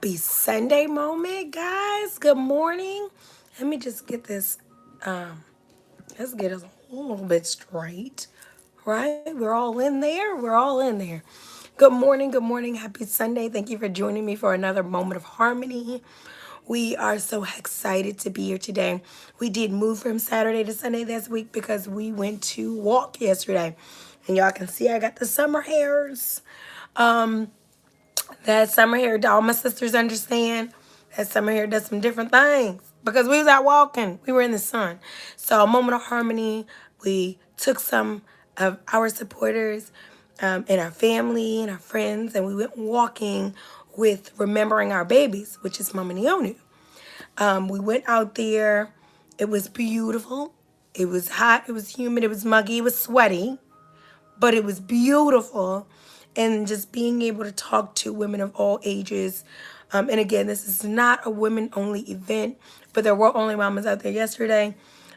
Happy Sunday moment, guys. Good morning. Let me just get this, let's get us a little bit straight, right? We're all in there. We're all in there. Good morning. Good morning. Happy Sunday. Thank you for joining me for another moment of harmony. We are so excited to be here today. We did move from Saturday to Sunday this week because we went to walk yesterday. And y'all can see I got the summer hairs. That summer hair, all my sisters understand that summer hair does some different things because we was out walking. We were in the sun. So, a moment of harmony. We took some of our supporters and our family and our friends, and we went walking with remembering our babies, which is Mama Neonu. We went out there. It was beautiful. It was hot. It was humid. It was muggy. It was sweaty, but it was beautiful. And just being able to talk to women of all ages. And again, this is not a women only event, but there were only mamas out there yesterday.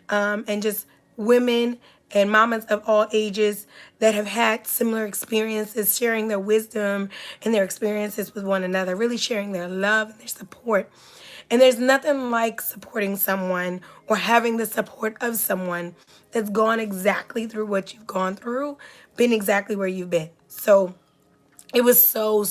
And just women and mamas of all ages that have had similar experiences, sharing their wisdom and their experiences with one another, really sharing their love and their support. And there's nothing like supporting someone or having the support of someone that's gone exactly through what you've gone through, been exactly where you've been. So it was so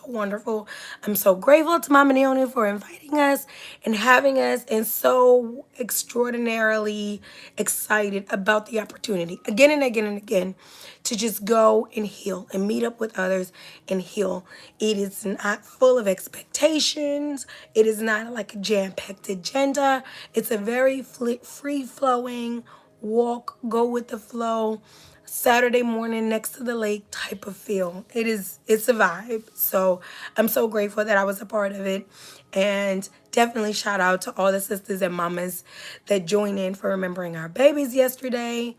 wonderful. I'm so grateful to Mama Naomi for inviting us and having us, and so extraordinarily excited about the opportunity again and again and again to just go and heal and meet up with others and heal. It is not full of expectations. It is not like a jam-packed agenda. It's a very free-flowing walk, go with the flow, Saturday morning next to the lake type of feel. It's a vibe. So I'm so grateful that I was a part of it. And definitely shout out to all the sisters and mamas that joined in for remembering our babies yesterday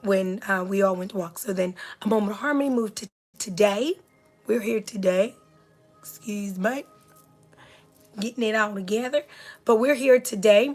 when we all went to walk. So then a moment of harmony moved to today. We're here today. Excuse me. Getting it all together. But we're here today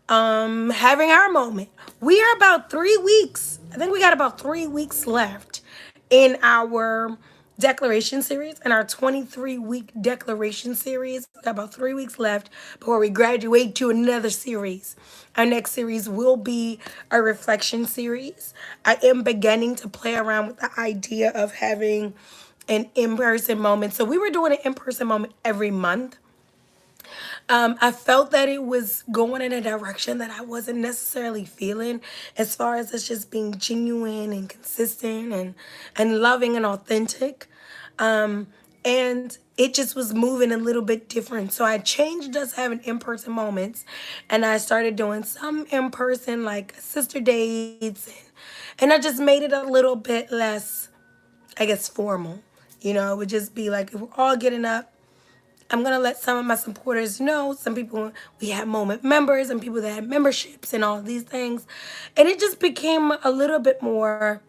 having our moment. We are about 3 weeks. I think we got about 3 weeks left in our declaration series, in our 23-week declaration series. We got about 3 weeks left before we graduate to another series. Our next series will be a reflection series. I am beginning to play around with the idea of having an in-person moment. So we were doing an in-person moment every month. I felt that it was going in a direction that I wasn't necessarily feeling, as far as it's just being genuine and consistent and loving and authentic. And it just was moving a little bit different. So I changed us having in-person moments, and I started doing some in-person like sister dates, and I just made it a little bit less, I guess, formal. You know, it would just be like if we're all getting up, I'm going to let some of my supporters know. Some people, we had moment members and people that had memberships and all of these things. And it just became a little bit more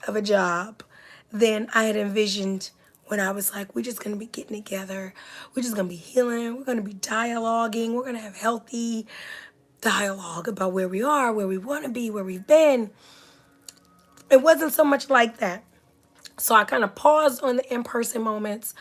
of a job than I had envisioned when I was like, we're just going to be getting together. We're just going to be healing. We're going to be dialoguing. We're going to have healthy dialogue about where we are, where we want to be, where we've been. It wasn't so much like that. So I kind of paused on the in-person moments,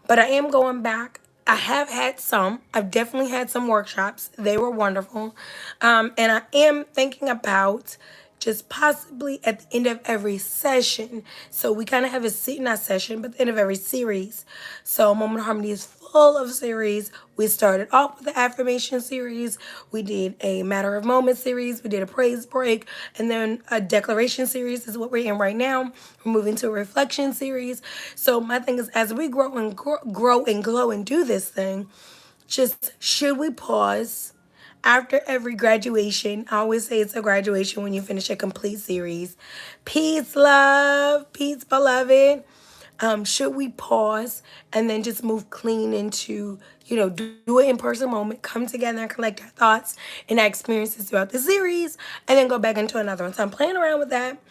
but I am going back. I have had some. I've definitely had some workshops. They were wonderful. And I am thinking about just possibly at the end of every session. So we kind of have a sit in our session, but at the end of every series. So Moment of Harmony is full of series. We started off with the affirmation series. We did a matter of moment series. We did a praise break, and then a declaration series is what we're in right now. We're moving to a reflection series. So my thing is, as we grow and grow and glow and do this thing, just should we pause after every graduation? I always say it's a graduation when you finish a complete series. Peace, love, peace, beloved. Should we pause and then just move clean into, do an in-person moment, come together and collect our thoughts and our experiences throughout the series, and then go back into another one? So I'm playing around with that.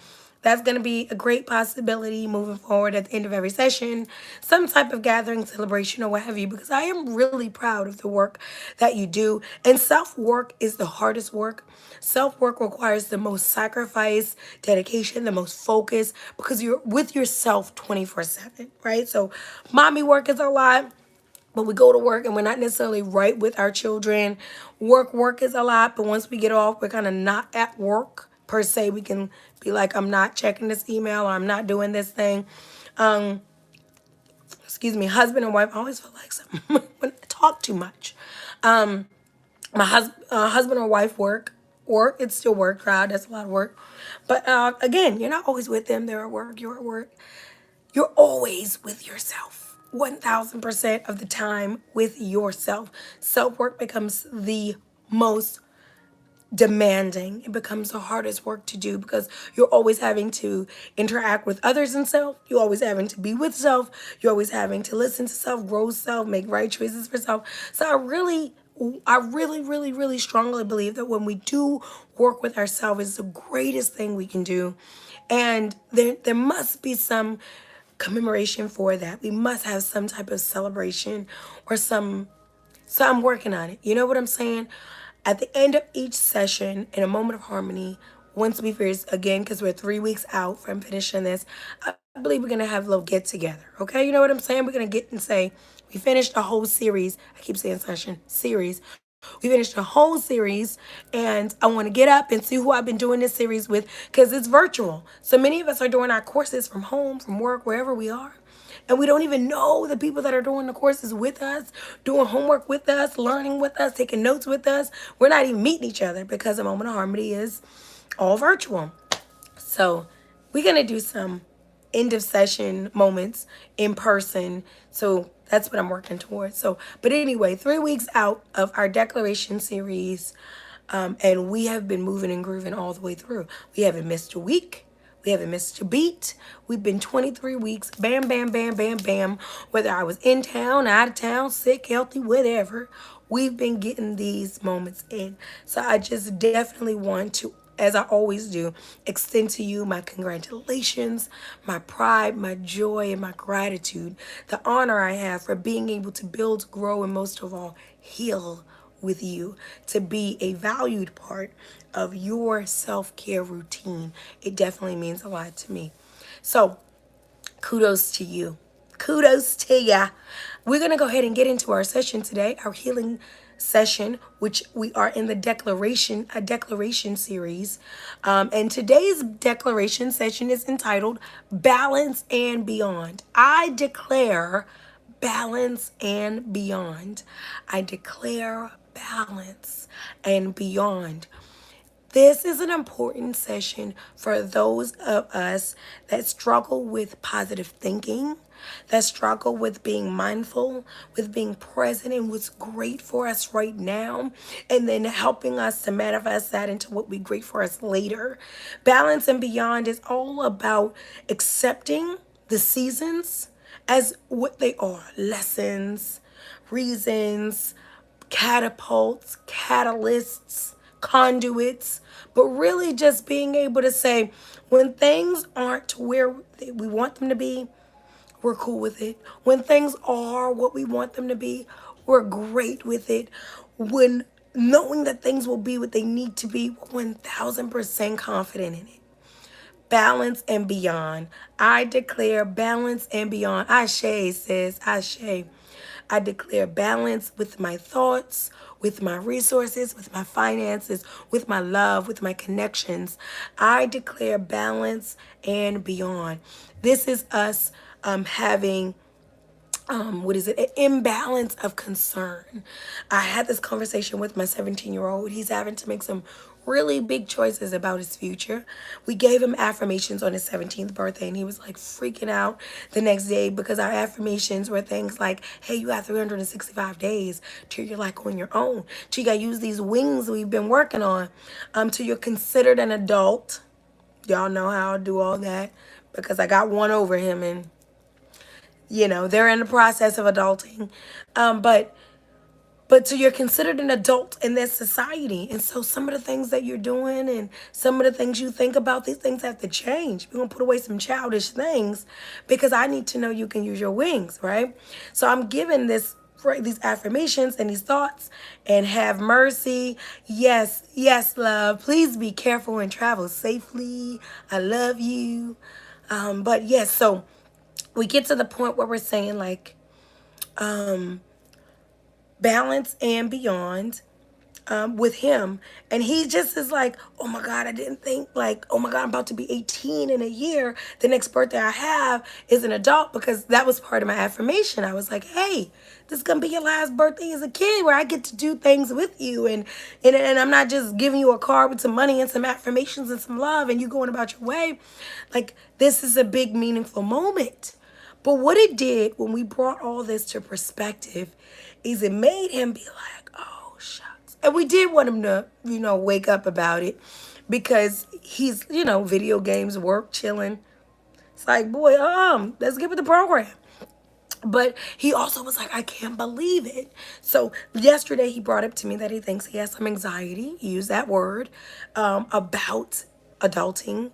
That's going to be a great possibility moving forward at the end of every session, some type of gathering, celebration, or what have you, because I am really proud of the work that you do. And self-work is the hardest work. Self-work requires the most sacrifice, dedication, the most focus, because you're with yourself 24/7, right? So mommy work is a lot. but we go to work and we're not necessarily right with our children. Work is a lot, but once we get off, we're kind of not at work per se. We can be like, I'm not checking this email, or I'm not doing this thing. Excuse me, husband and wife. I always feel like something when I talk too much. My husband or wife work, it's still work, crowd, that's a lot of work. But again, you're not always with them. They're at work, you're at work. You're always with yourself. 1000% of the time with yourself. Self work becomes the most demanding. It becomes the hardest work to do because you're always having to interact with others and self. You're always having to be with self. You're always having to listen to self, grow self, make right choices for self. So I really strongly believe that when we do work with ourselves, it's the greatest thing we can do. And there must be some commemoration for that. We must have some type of celebration or some. So I'm working on it. You know what I'm saying? At the end of each session, in a moment of harmony, once we finish, again, because we're 3 weeks out from finishing this, I believe we're going to have a little get together. Okay? You know what I'm saying? We're going to get and say, we finished a whole series. I keep saying session, series. We finished a whole series, and I want to get up and see who I've been doing this series with because it's virtual. So many of us are doing our courses from home, from work, wherever we are. And we don't even know the people that are doing the courses with us, doing homework with us, learning with us, taking notes with us. We're not even meeting each other because the Moment of Harmony is all virtual. So we're going to do some end of session moments in person. So that's what I'm working towards. So, but anyway, 3 weeks out of our declaration series, and we have been moving and grooving all the way through. We haven't missed a week. We haven't missed a beat. We've been 23 weeks, bam, bam, bam, bam, bam. Whether I was in town, out of town, sick, healthy, whatever, we've been getting these moments in. So I just definitely want to, as I always do, extend to you my congratulations, my pride, my joy, and my gratitude, the honor I have for being able to build, grow, and most of all, heal with you, to be a valued part of your self-care routine. It definitely means a lot to me. So kudos to you. Kudos to ya. We're going to go ahead and get into our session today, our healing session, which we are in the a declaration series. And today's declaration session is entitled Balance and Beyond. I declare balance and beyond. I declare balance and beyond. This is an important session for those of us that struggle with positive thinking, that struggle with being mindful, with being present in what's great for us right now, and then helping us to manifest that into what we great for us later. Balance and beyond is all about accepting the seasons as what they are: lessons, reasons, catapults, catalysts, conduits, but really just being able to say when things aren't where we want them to be, we're cool with it. When things are what we want them to be, we're great with it. When knowing that things will be what they need to be, we're 1000% confident in it. Balance and beyond. I declare balance and beyond. Ashe, sis. Ashe. I declare balance with my thoughts, with my resources, with my finances, with my love, with my connections. I declare balance and beyond. This is us having what is it, an imbalance of concern. I had this conversation with my 17-year-old. He's having to make some really big choices about his future. We gave him affirmations on his 17th birthday, and he was like freaking out the next day because our affirmations were things like, hey, you have 365 days till you're like on your own, till you got to use these wings we've been working on, till you're considered an adult. Y'all know how I do all that because I got one over him, and they're in the process of adulting. But so you're considered an adult in this society. And so some of the things that you're doing and some of the things you think about, these things have to change. We're going to put away some childish things because I need to know you can use your wings, right? So I'm giving these affirmations and these thoughts, and have mercy. Yes, yes, love. Please be careful and travel safely. I love you. But yes, so we get to the point where we're saying like, balance and beyond, with him. And he just is like, oh my God, I didn't think, like, oh my God, I'm about to be 18 in a year. The next birthday I have is an adult, because that was part of my affirmation. I was like, hey, this is gonna be your last birthday as a kid, where I get to do things with you, and I'm not just giving you a card with some money and some affirmations and some love and you going about your way. Like, this is a big meaningful moment. But what it did when we brought all this to perspective is it made him be like, oh, shucks. And we did want him to, wake up about it, because he's, video games, work, chilling. It's like, boy, let's get with the program. But he also was like, I can't believe it. So yesterday he brought up to me that he thinks he has some anxiety. He used that word, about adulting.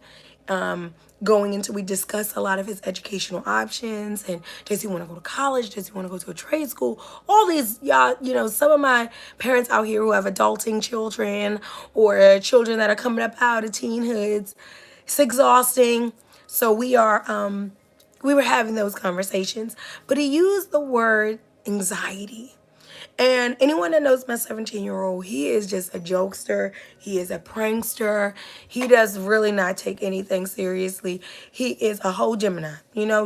Going into, we discussed a lot of his educational options, and does he want to go to college? Does he want to go to a trade school? All these, y'all, some of my parents out here who have adulting children, or children that are coming up out of teenhoods, it's exhausting. So we were having those conversations, but he used the word anxiety. And anyone that knows my 17-year-old, he is just a jokester. He is a prankster. He does really not take anything seriously. He is a whole Gemini,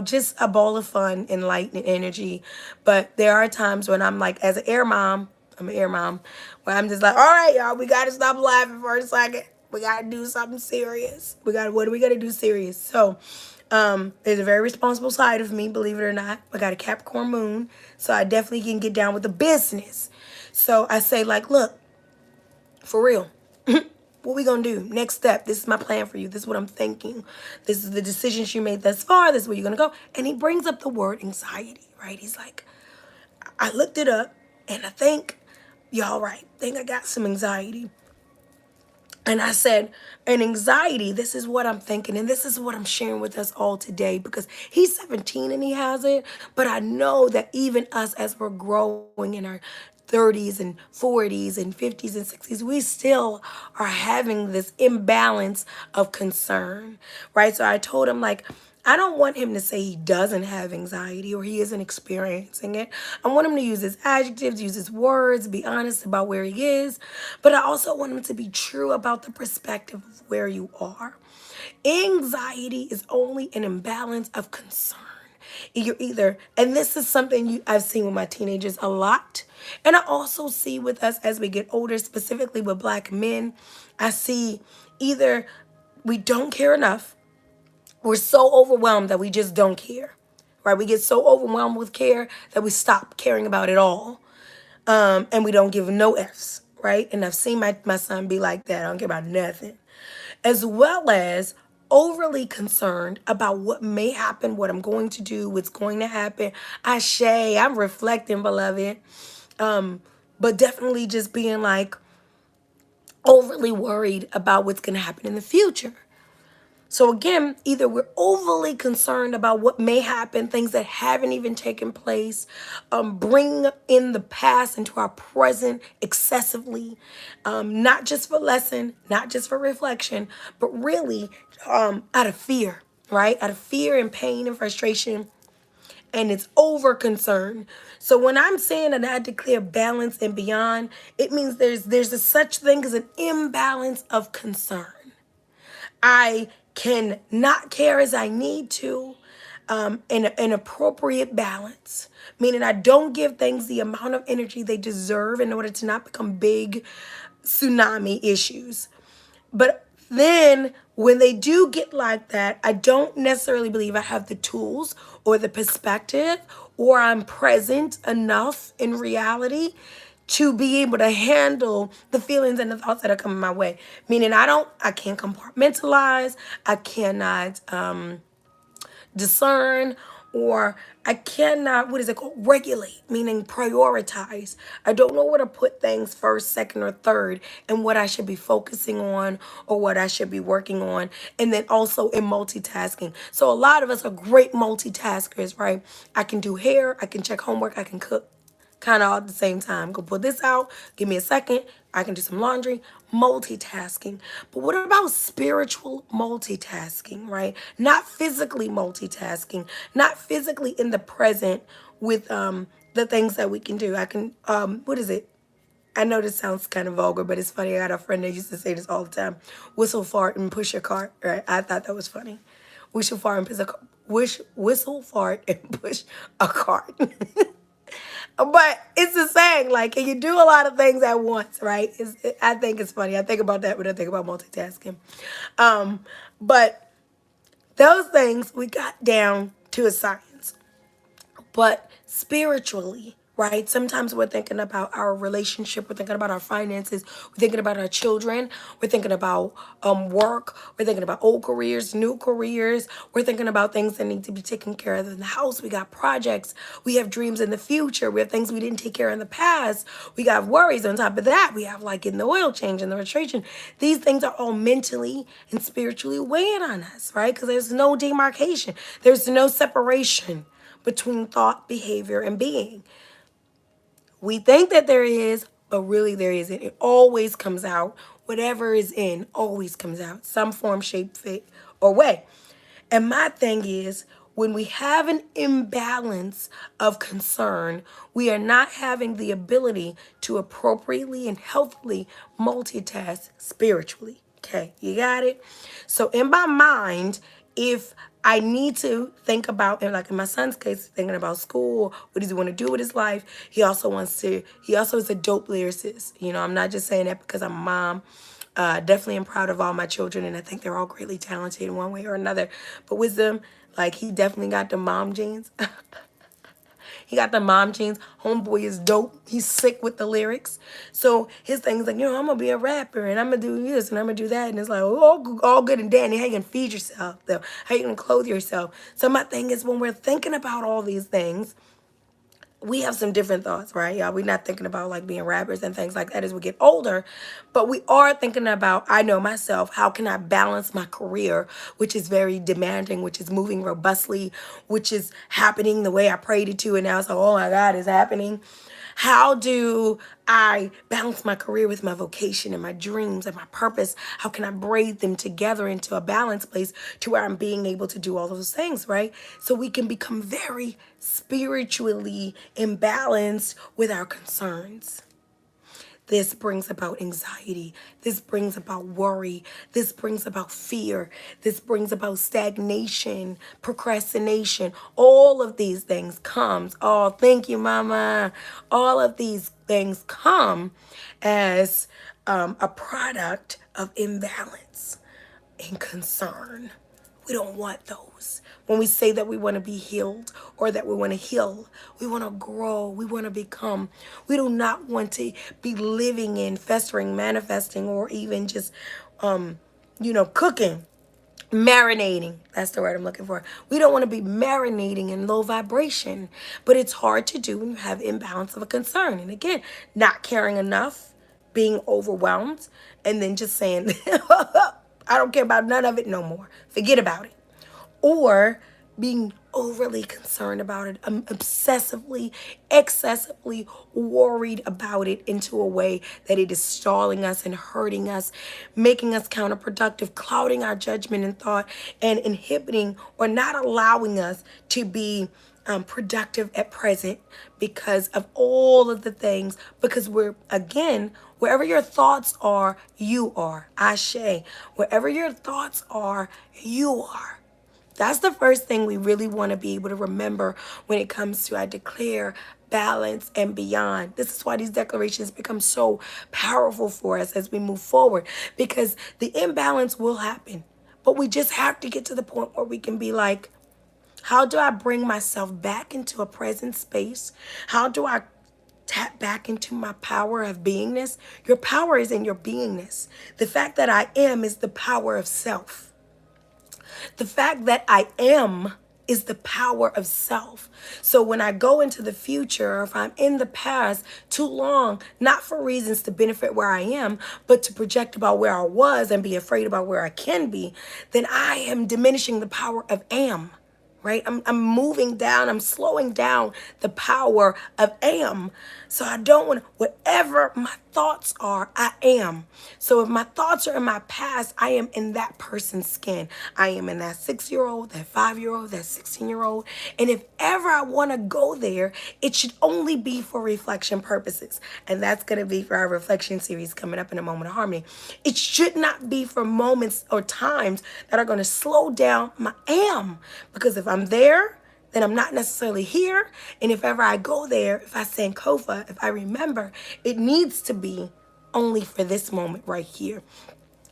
just a ball of fun and light and energy. But there are times when I'm like, as an air mom, I'm an air mom, where I'm just like, all right, y'all, we got to stop laughing for a second. We got to do something serious. What are we going to do serious? So, there's a very responsible side of me, believe it or not. I got a Capricorn moon, so I definitely can get down with the business. So I say, like, look, for real, what we gonna do? Next step. This is my plan for you. This is what I'm thinking. This is the decisions you made thus far. This is where you're gonna go. And he brings up the word anxiety, right? He's like, I looked it up, and I think, y'all right. I think I got some anxiety. And I said, an anxiety, this is what I'm thinking, and this is what I'm sharing with us all today, because he's 17 and he has it. But I know that even us, as we're growing in our 30s and 40s and 50s and 60s, we still are having this imbalance of concern, right? So I told him, like, I don't want him to say he doesn't have anxiety or he isn't experiencing it. I want him to use his adjectives, use his words, be honest about where he is. But I also want him to be true about the perspective of where you are. Anxiety is only an imbalance of concern. You're either, and this is something I've seen with my teenagers a lot. And I also see with us as we get older, specifically with Black men. I see either we don't care enough. We're so overwhelmed that we just don't care, right? We get so overwhelmed with care that we stop caring about it all. And we don't give no F's, right? And I've seen my son be like that. I don't care about nothing. As well as overly concerned about what may happen, what I'm going to do, what's going to happen. I'm reflecting, beloved. But definitely just being like overly worried about what's going to happen in the future. So again, either we're overly concerned about what may happen, things that haven't even taken place, bringing in the past into our present excessively, not just for lesson, not just for reflection, but really out of fear, right? Out of fear and pain and frustration, and it's over concern. So when I'm saying that I declare balance and beyond, it means there's a such thing as an imbalance of concern. I can not care as I need to, in an appropriate balance, meaning I don't give things the amount of energy they deserve in order to not become big tsunami issues. But then when they do get like that, I don't necessarily believe I have the tools or the perspective, or I'm present enough in reality to be able to handle the feelings and the thoughts that are coming my way. Meaning I can't compartmentalize, I cannot discern, or I cannot, what is it called? Regulate, meaning prioritize. I don't know where to put things first, second, or third, and what I should be focusing on or what I should be working on. And then also in multitasking. So a lot of us are great multitaskers, right? I can do hair, I can check homework, I can cook, kind of all at the same time. Go put this out, give me a second, I can do some laundry, multitasking. But what about spiritual multitasking, right? Not physically multitasking, not physically in the present with the things that we can do. I can, what is it? I know this sounds kind of vulgar, but it's funny. I got a friend that used to say this all the time. Whistle, fart, and push a cart. Right? I thought that was funny. Whistle, fart, and push a cart. Whistle, fart, and push a cart. But it's the saying, like, can you do a lot of things at once, right? I think it's funny. I think about that when I think about multitasking. But those things we got down to a science. But spiritually, right? Sometimes we're thinking about our relationship, we're thinking about our finances, we're thinking about our children, we're thinking about work, we're thinking about old careers, new careers, we're thinking about things that need to be taken care of in the house. We got projects, we have dreams in the future, we have things we didn't take care of in the past, we got worries. On top of that, we have like in the oil change and the registration. These things are all mentally and spiritually weighing on us, right? Because there's no demarcation, there's no separation between thought, behavior, and being. We think that there is, but really there isn't. It always comes out. Whatever is in always comes out, some form, shape, fit, or way. And my thing is, when we have an imbalance of concern, we are not having the ability to appropriately and healthily multitask spiritually. Okay, you got it? So in my mind, if I need to think about, and like in my son's case, thinking about school, what does he want to do with his life? He also is a dope lyricist. You know, I'm not just saying that because I'm a mom. Definitely am proud of all my children, and I think they're all greatly talented in one way or another. But Wisdom, like, he definitely got the mom genes. He got the mom genes. Homeboy is dope. He's sick with the lyrics. So his thing is like, I'm going to be a rapper and I'm going to do this and I'm going to do that. And it's like, all good and dandy. How you going to feed yourself, though? How you going to clothe yourself? So my thing is, when we're thinking about all these things, we have some different thoughts, right? Yeah, we're not thinking about like being rappers and things like that as we get older, but we are thinking about, I know myself, how can I balance my career, which is very demanding, which is moving robustly, which is happening the way I prayed it to, and now it's like, oh my God, it's happening. How do I balance my career with my vocation and my dreams and my purpose? How can I braid them together into a balanced place to where I'm being able to do all those things, right? So we can become very spiritually imbalanced with our concerns. This brings about anxiety. This brings about worry. This brings about fear. This brings about stagnation, procrastination. All of these things comes. Oh, thank you, Mama. All of these things come as a product of imbalance and concern. We don't want those. When we say that we want to be healed or that we want to heal, we want to grow, we want to become. We do not want to be living in, festering, manifesting, or even just, cooking, marinating. That's the word I'm looking for. We don't want to be marinating in low vibration, but it's hard to do when you have imbalance of a concern. And again, not caring enough, being overwhelmed, and then just saying, I don't care about none of it no more. Forget about it. Or being overly concerned about it, obsessively, excessively worried about it into a way that it is stalling us and hurting us, making us counterproductive, clouding our judgment and thought, and inhibiting or not allowing us to be productive at present because of all of the things. Because we're, again, wherever your thoughts are, you are. Ashe. Wherever your thoughts are, you are. That's the first thing we really want to be able to remember when it comes to I declare balance and beyond. This is why these declarations become so powerful for us as we move forward, because the imbalance will happen. But we just have to get to the point where we can be like, how do I bring myself back into a present space? How do I tap back into my power of beingness? Your power is in your beingness. The fact that I am is the power of self. The fact that I am is the power of self. So when I go into the future, or if I'm in the past too long, not for reasons to benefit where I am, but to project about where I was and be afraid about where I can be, then I am diminishing the power of am, right? I'm moving down, I'm slowing down the power of am. So I don't want to, whatever my thoughts are, I am. So if my thoughts are in my past, I am in that person's skin. I am in that 6-year old, that 5-year old, that 16-year old. And if ever I want to go there, it should only be for reflection purposes. And that's going to be for our reflection series coming up in a Moment of Harmony. It should not be for moments or times that are going to slow down my am. Because if I'm there, then I'm not necessarily here. And if ever I go there, if I Sankofa, if I remember, it needs to be only for this moment right here.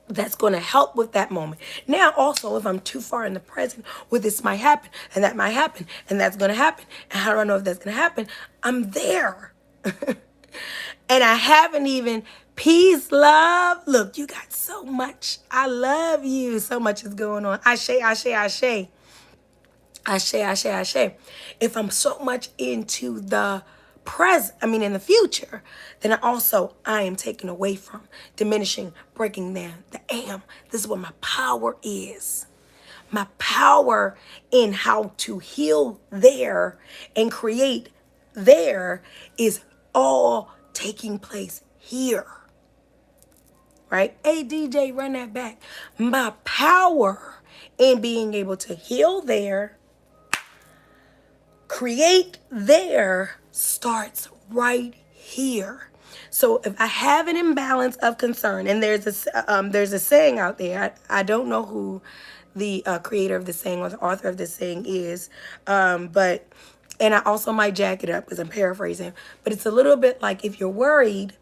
That's going to help with that moment. Now, also, if I'm too far in the present, where this might happen, and that might happen, and that's going to happen, and how do I know if that's going to happen? I'm there. And I haven't even, peace, love. Look, you got so much. I love you. So much is going on. Ashe, ashe, ashe. Ashe, ashe, ashe. If I'm so much into the present, in the future, then I am taken away from, diminishing, breaking down the am. This is where my power is. My power in how to heal there and create there is all taking place here. Right? Hey, DJ, run that back. My power in being able to heal there, create there, starts right here. So if I have an imbalance of concern, and there's a saying out there, I don't know who the creator of the saying or the author of the saying is, but, and I also might jack it up because I'm paraphrasing, but it's a little bit like, if you're worried,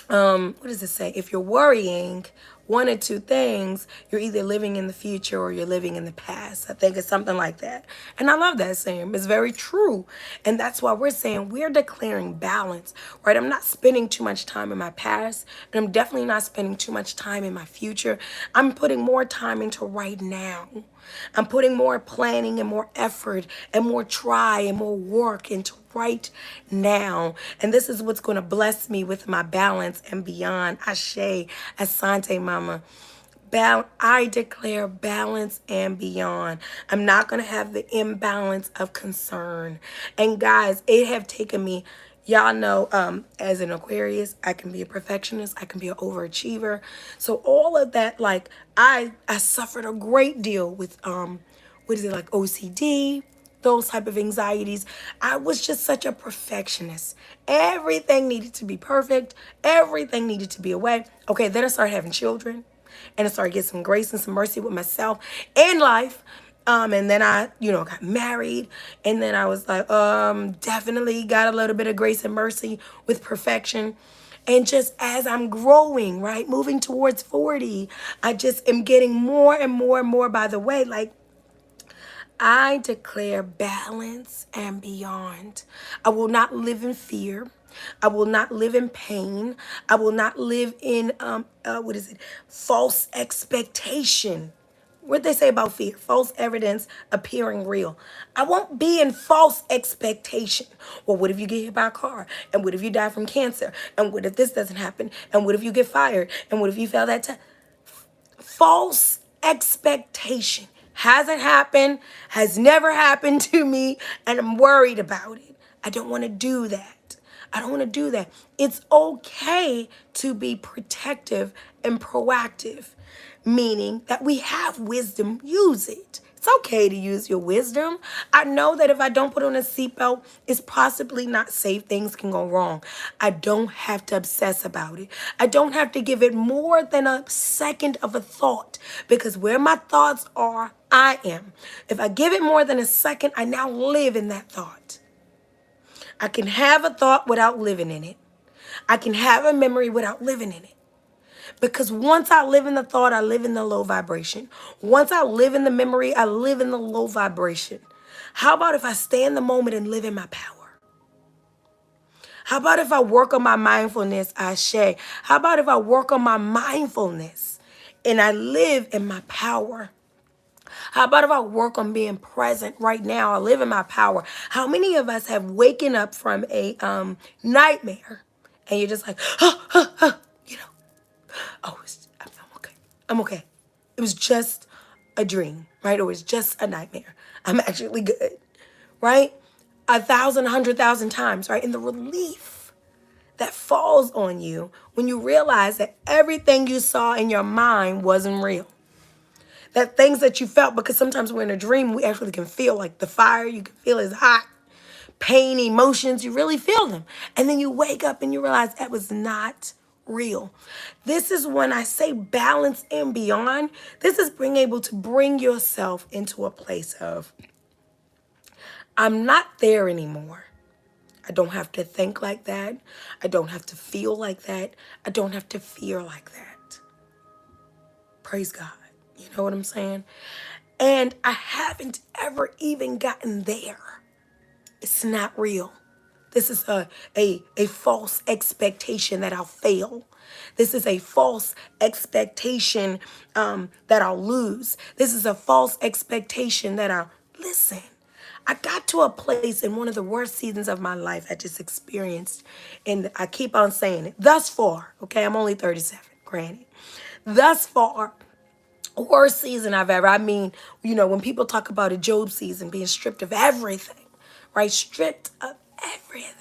what does it say? If you're worrying, one or two things, you're either living in the future or you're living in the past. I think it's something like that. And I love that saying. It's very true. And that's why we're saying we're declaring balance, right? I'm not spending too much time in my past, and I'm definitely not spending too much time in my future. I'm putting more time into right now. I'm putting more planning and more effort and more try and more work into right now. And this is what's going to bless me with my balance and beyond. Ashe, Asante Mama. I declare balance and beyond. I'm not going to have the imbalance of concern. And guys, it have taken me, y'all know, as an Aquarius, I can be a perfectionist. I can be an overachiever. So all of that, like, I suffered a great deal with, what is it, like OCD, those type of anxieties. I was just such a perfectionist. Everything needed to be perfect. Everything needed to be away. Okay, then I started having children, and I started getting some grace and some mercy with myself and life. And then I, got married, and then I was like, definitely got a little bit of grace and mercy with perfection. And just as I'm growing, right, moving towards 40, I just am getting more and more and more by the way. Like, I declare balance and beyond. I will not live in fear. I will not live in pain. I will not live in, false expectation. What they say about fear? False evidence appearing real. I won't be in false expectation. Well, what if you get hit by a car? And what if you die from cancer? And what if this doesn't happen? And what if you get fired? And what if you fail that test? False expectation hasn't happened, has never happened to me, and I'm worried about it. I don't want to do that. I don't want to do that. It's okay to be protective and proactive, meaning that we have wisdom, use it. It's okay to use your wisdom. I know that if I don't put on a seatbelt, it's possibly not safe. Things can go wrong. I don't have to obsess about it. I don't have to give it more than a second of a thought, because where my thoughts are, I am. If I give it more than a second, I now live in that thought. I can have a thought without living in it. I can have a memory without living in it. Because once I live in the thought, I live in the low vibration. Once I live in the memory, I live in the low vibration. How about if I stay in the moment and live in my power? How about if I work on my mindfulness, Ashe? How about if I work on my mindfulness and I live in my power? How about if I work on being present right now? I live in my power. How many of us have waken up from a nightmare and you're just like, you know, oh, I'm okay. I'm okay. It was just a dream, right? Or it was just a nightmare. I'm actually good, right? 1,000, 100,000 times, right? And the relief that falls on you when you realize that everything you saw in your mind wasn't real. That things that you felt, because sometimes we're in a dream, we actually can feel like the fire, you can feel is hot, pain, emotions, you really feel them. And then you wake up and you realize that was not real. This is when I say balance and beyond. This is being able to bring yourself into a place of, I'm not there anymore. I don't have to think like that. I don't have to feel like that. I don't have to fear like that. Praise God. You know what I'm saying? And I haven't ever even gotten there. It's not real. This is a false expectation that I'll fail. This is a false expectation that I'll lose. This is a false expectation that I'll listen. I got to a place in one of the worst seasons of my life I just experienced. And I keep on saying it. Thus far, okay, I'm only 37, granted. Thus far, worst season I've ever. I mean, you know, when people talk about a Job season being stripped of everything, right? Stripped of everything.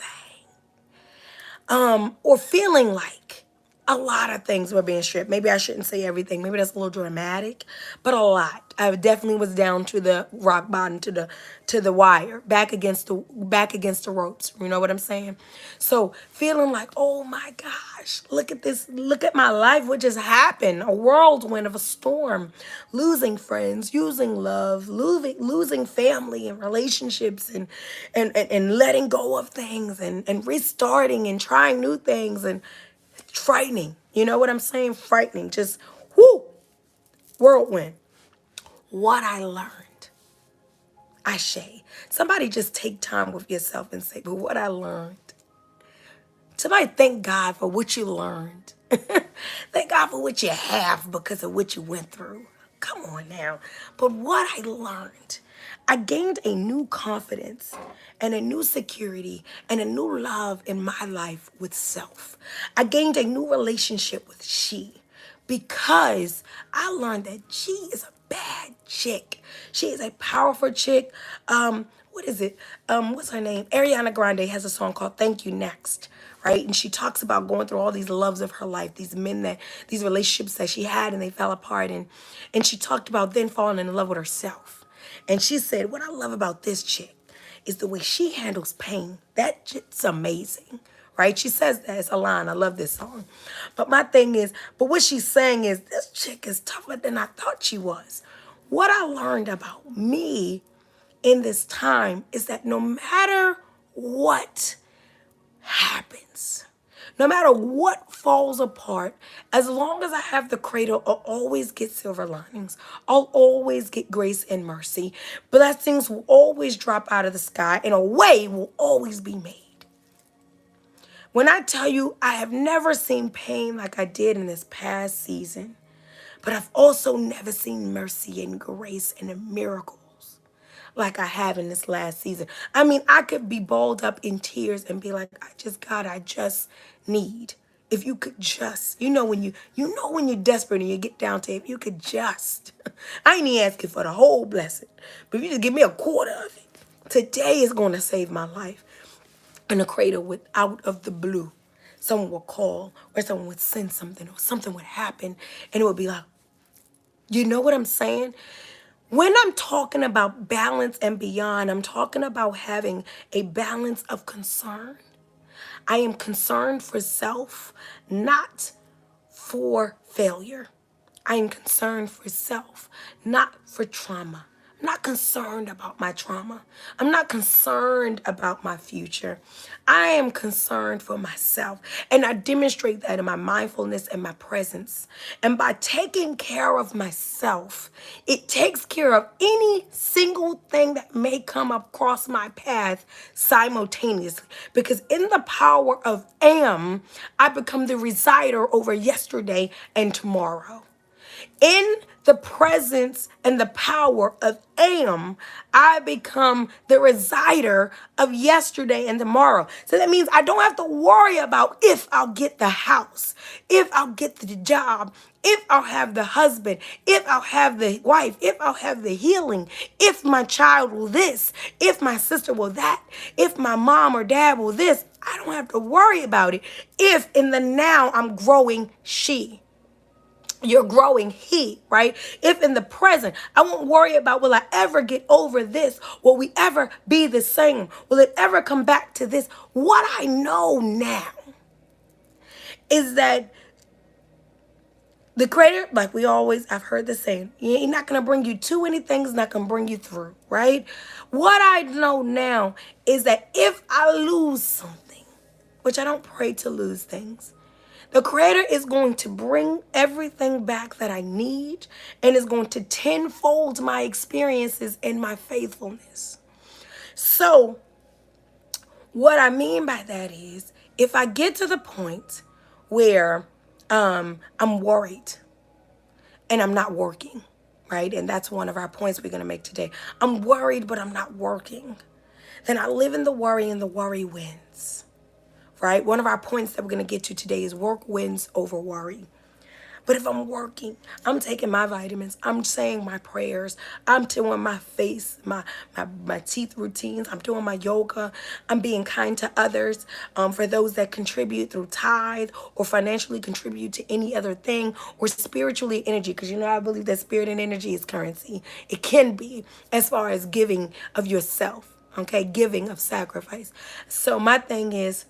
Or feeling like a lot of things were being stripped. Maybe I shouldn't say everything. Maybe that's a little dramatic, but a lot. I definitely was down to the rock bottom, to the wire, back against the ropes. You know what I'm saying? So feeling like, oh my gosh, look at this, look at my life, what just happened? A whirlwind of a storm, losing friends, using love, losing family and relationships, and letting go of things, and restarting and trying new things, and frightening. You know what I'm saying? Frightening. Just whoo, whirlwind. What I learned. Ashe. Somebody just take time with yourself and say, but what I learned. Somebody thank God for what you learned. Thank God for what you have because of what you went through. Come on now. But what I learned, I gained a new confidence and a new security and a new love in my life with self. I gained a new relationship with she because I learned that she is a bad chick. She is a powerful chick. What is it? What's her name? Ariana Grande has a song called Thank You Next, right? And she talks about going through all these loves of her life, these relationships that she had and they fell apart. And she talked about then falling in love with herself. And she said, what I love about this chick is the way she handles pain. That shit's amazing, right? She says that. It's a line. I love this song. But my thing is, but what she's saying is this chick is tougher than I thought she was. What I learned about me in this time is that no matter what happens, no matter what falls apart, as long as I have the cradle, I'll always get silver linings. I'll always get grace and mercy. Blessings will always drop out of the sky and a way will always be made. When I tell you I have never seen pain like I did in this past season, but I've also never seen mercy and grace and a miracle like I have in this last season. I mean, I could be balled up in tears and be like, I just need. If you could just, when you're desperate and you get down to it, if you could just, I ain't even asking for the whole blessing, but if you just give me a quarter of it, today is going to save my life. In a cradle with out of the blue, someone would call or someone would send something or something would happen and it would be like, you know what I'm saying? When I'm talking about balance and beyond, I'm talking about having a balance of concern. I am concerned for self, not for failure. I am concerned for self, not for trauma. I'm not concerned about my trauma. I'm not concerned about my future. I am concerned for myself. And I demonstrate that in my mindfulness and my presence. And by taking care of myself, it takes care of any single thing that may come across my path simultaneously. Because in the power of am, I become the resider over yesterday and tomorrow. In the presence and the power of am, I become the resider of yesterday and tomorrow. So that means I don't have to worry about if I'll get the house, if I'll get the job, if I'll have the husband, if I'll have the wife, if I'll have the healing, if my child will this, if my sister will that, if my mom or dad will this. I don't have to worry about it if in the now I'm growing she. You're growing he, right? If in the present, I won't worry about will I ever get over this? Will we ever be the same? Will it ever come back to this? What I know now is that the creator, like we always, I've heard the saying, he's not going to bring you to anything, he's not going to bring you through, right? What I know now is that if I lose something, which I don't pray to lose things, the creator is going to bring everything back that I need and is going to tenfold my experiences and my faithfulness. So what I mean by that is if I get to the point where I'm worried and I'm not working, right? And that's one of our points we're going to make today. I'm worried, but I'm not working. Then I live in the worry and the worry wins. Right? One of our points that we're going to get to today is work wins over worry. But if I'm working, I'm taking my vitamins, I'm saying my prayers, I'm doing my face, my teeth routines, I'm doing my yoga, I'm being kind to others, for those that contribute through tithe or financially contribute to any other thing or spiritually energy, because I believe that spirit and energy is currency. It can be as far as giving of yourself, okay, giving of sacrifice. So my thing is,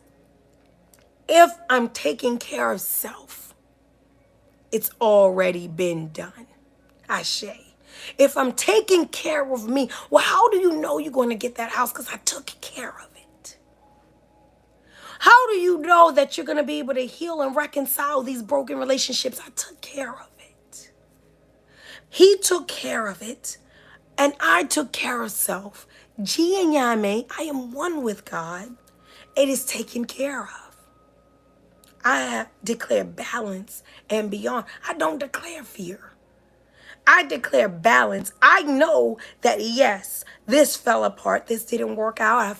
if I'm taking care of self, it's already been done. Ashe. If I'm taking care of me, well, how do you know you're going to get that house? Because I took care of it. How do you know that you're going to be able to heal and reconcile these broken relationships? I took care of it. He took care of it, and I took care of self. G and Yame, I am one with God. It is taken care of. I declare balance and beyond. I don't declare fear. I declare balance. I know that yes, this fell apart. This didn't work out.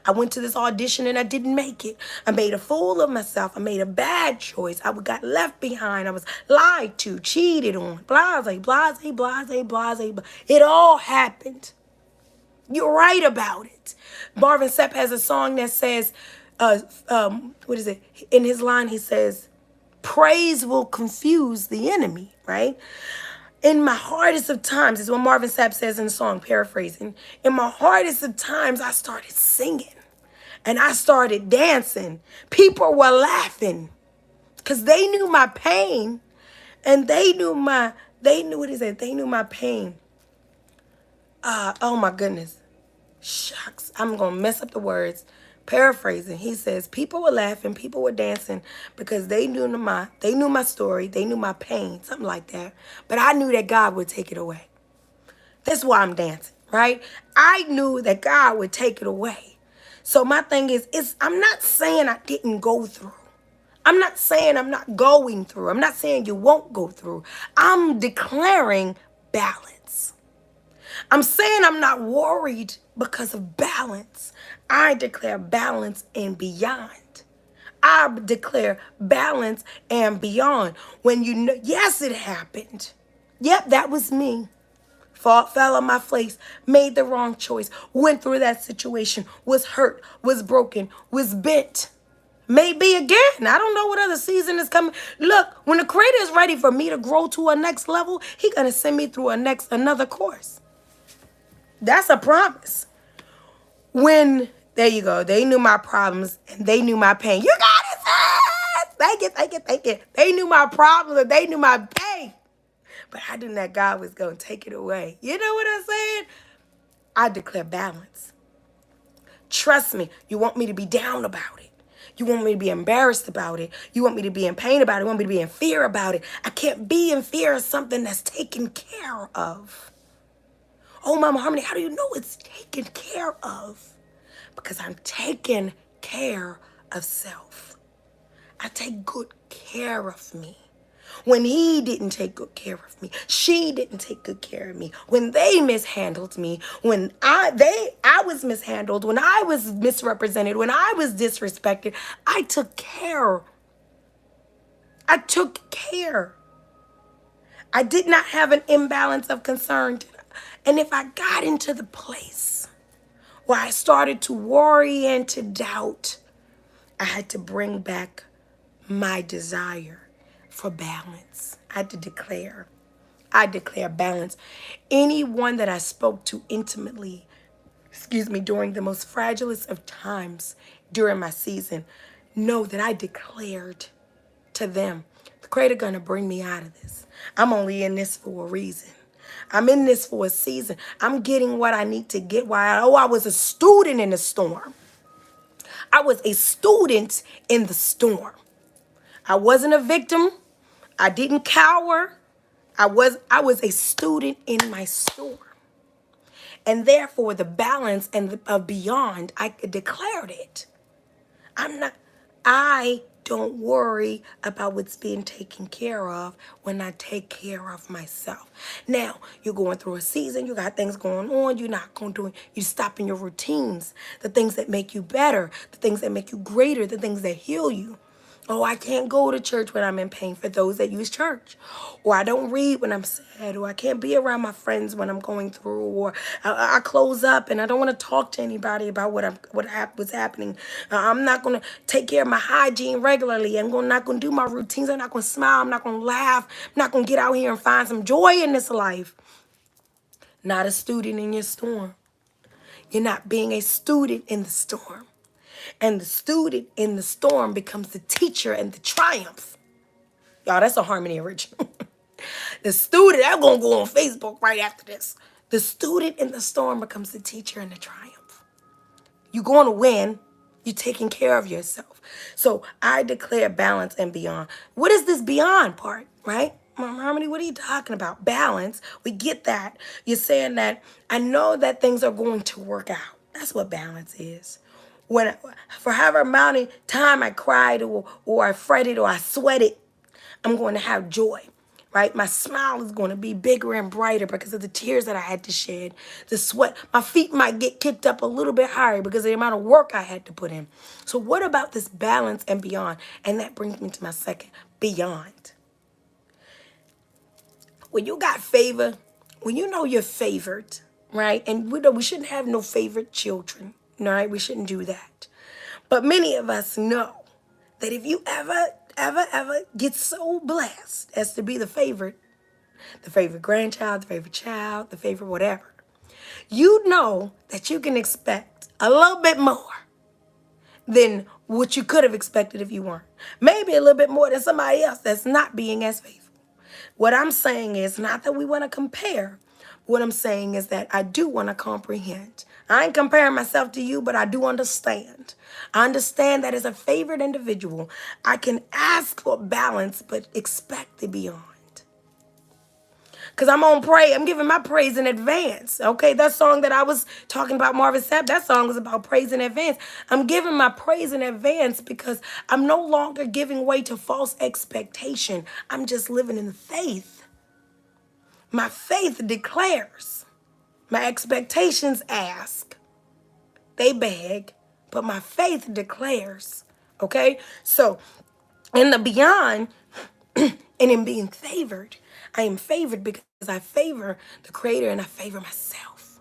I went to this audition and I didn't make it. I made a fool of myself. I made a bad choice. I got left behind. I was lied to, cheated on. Blase, blase, blase, blase. It all happened. You're right about it. Marvin Sapp has a song that says, what is it? In his line, he says, praise will confuse the enemy, right? In my hardest of times, is what Marvin Sapp says in the song, paraphrasing. In my hardest of times, I started singing and I started dancing. People were laughing because they knew my pain and they knew my pain. Oh my goodness. Shucks, I'm going to mess up the words. Paraphrasing, he says, people were laughing, people were dancing because they knew my story, they knew my pain, something like that. But I knew that God would take it away. That's why I'm dancing, right? I knew that God would take it away. So my thing is, I'm not saying I didn't go through. I'm not saying I'm not going through. I'm not saying you won't go through. I'm declaring balance. I'm saying I'm not worried because of balance. I declare balance and beyond. I declare balance and beyond. When you know, yes, it happened. Yep, that was me. Fell on my face, made the wrong choice, went through that situation, was hurt, was broken, was bent. Maybe again. I don't know what other season is coming. Look, when the creator is ready for me to grow to a next level, he's going to send me through another course. That's a promise. There you go. They knew my problems and they knew my pain. You got it, sis. Thank you. They knew my problems and they knew my pain. But I knew that God was going to take it away. You know what I'm saying? I declare balance. Trust me. You want me to be down about it. You want me to be embarrassed about it. You want me to be in pain about it. You want me to be in fear about it. I can't be in fear of something that's taken care of. Oh, Mama Harmony, how do you know it's taken care of? Because I'm taking care of self. I take good care of me. When he didn't take good care of me, she didn't take good care of me. When they mishandled me, when I was mishandled, when I was misrepresented, when I was disrespected, I took care. I took care. I did not have an imbalance of concern. And if I got into the place where I started to worry and to doubt, I had to bring back my desire for balance. I had to declare. I declare balance. Anyone that I spoke to intimately, during the most fragilest of times during my season, know that I declared to them, the Creator gonna bring me out of this. I'm only in this for a reason. I'm in this for a season. I'm getting what I need to get while I was a student in the storm. I was a student in the storm. I wasn't a victim. I didn't cower. I was a student in my storm. And therefore the balance and of beyond, I declared it. I'm not, I don't worry about what's being taken care of when I take care of myself. Now, you're going through a season, you got things going on, you're not going to do it. You're stopping your routines, the things that make you better, the things that make you greater, the things that heal you. Oh, I can't go to church when I'm in pain for those that use church. Or I don't read when I'm sad. Or I can't be around my friends when I'm going through. Or I close up and I don't want to talk to anybody about what's happening. I'm not going to take care of my hygiene regularly. Not going to do my routines. I'm not going to smile. I'm not going to laugh. I'm not going to get out here and find some joy in this life. Not a student in your storm. You're not being a student in the storm. And the student in the storm becomes the teacher and the triumph. Y'all, that's a Harmony original. The student, I'm going to go on Facebook right after this. The student in the storm becomes the teacher and the triumph. You're going to win. You're taking care of yourself. So I declare balance and beyond. What is this beyond part, right? Mom Harmony, what are you talking about? Balance. We get that. You're saying that I know that things are going to work out. That's what balance is. When for however amount of time I cried or I fretted or I sweated, I'm going to have joy, right? My smile is going to be bigger and brighter because of the tears that I had to shed. The sweat, my feet might get kicked up a little bit higher because of the amount of work I had to put in. So what about this balance and beyond? And that brings me to my second, beyond. When you got favor, when you know you're favored, right? And we shouldn't have no favorite children, right? We shouldn't do that. But many of us know that if you ever get so blessed as to be the favorite grandchild, the favorite child, the favorite whatever, you know that you can expect a little bit more than what you could have expected if you weren't. Maybe a little bit more than somebody else that's not being as faithful. What I'm saying is not that we want to compare. What I'm saying is that I do want to comprehend. I ain't comparing myself to you, but I do understand. I understand that as a favored individual, I can ask for balance, but expect the beyond. Because I'm going to pray. I'm giving my praise in advance. Okay, that song that I was talking about, Marvin Sapp, that song was about praise in advance. I'm giving my praise in advance because I'm no longer giving way to false expectation. I'm just living in faith. My faith declares. My expectations ask. They beg. But my faith declares. Okay? So, in the beyond, and in being favored, I am favored because I favor the Creator and I favor myself.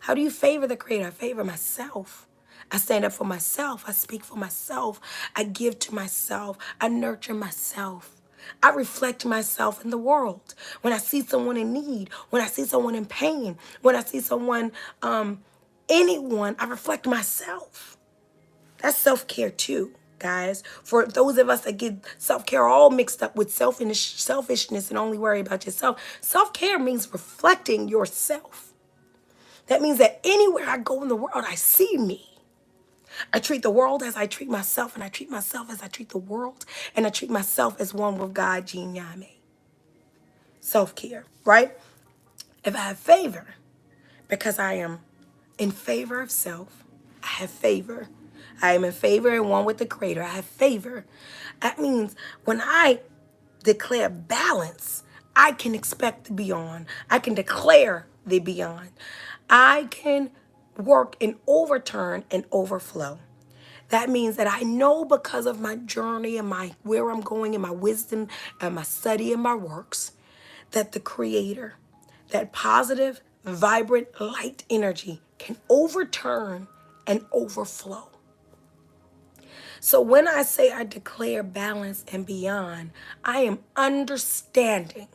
How do you favor the Creator? I favor myself. I stand up for myself. I speak for myself. I give to myself. I nurture myself. I reflect myself in the world. When I see someone in need, when I see someone in pain, when I see someone, anyone, I reflect myself. That's self-care too, guys. For those of us that get self-care all mixed up with selfishness and only worry about yourself, self-care means reflecting yourself. That means that anywhere I go in the world, I see me. I treat the world as I treat myself, and I treat myself as I treat the world, and I treat myself as one with God, Jean Yame. Self-care, right? If I have favor, because I am in favor of self, I have favor. I am in favor and one with the Creator. I have favor. That means when I declare balance, I can expect the beyond. I can declare the beyond. I can work in overturn and overflow. That means that I know because of my journey and my where I'm going and my wisdom and my study and my works, that the Creator, that positive, vibrant, light energy can overturn and overflow. So when I say I declare balance and beyond, I am understanding